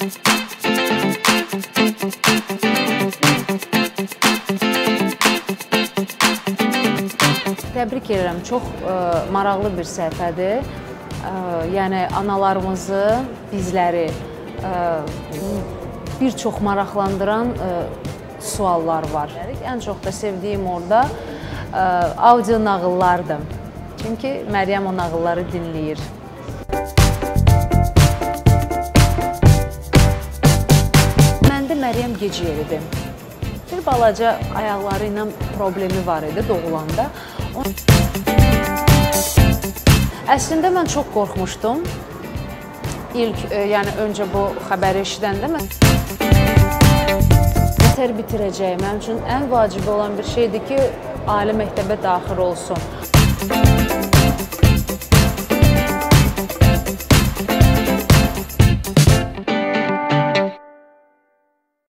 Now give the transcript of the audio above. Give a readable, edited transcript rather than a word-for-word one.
Təbrik edirəm, çox maraqlı bir səhifədir. Yəni, analarımızı, bizləri bir çox maraqlandıran suallar var. Ən çox da sevdiyim orada audio nağıllardır. Çünki Məryəm o nağılları dinləyir. Məndə Məryəm gec yeridir. Bir balaca ayaqları ilə problemi var idi doğulanda. Əslində mən çox qorxmuşdum. İlk, yəni öncə bu xəbəri eşidəndə mən nətər bitirəcəyim. Mənim üçün ən vacibi olan bir şeydir ki, ali məktəbə daxil olsun.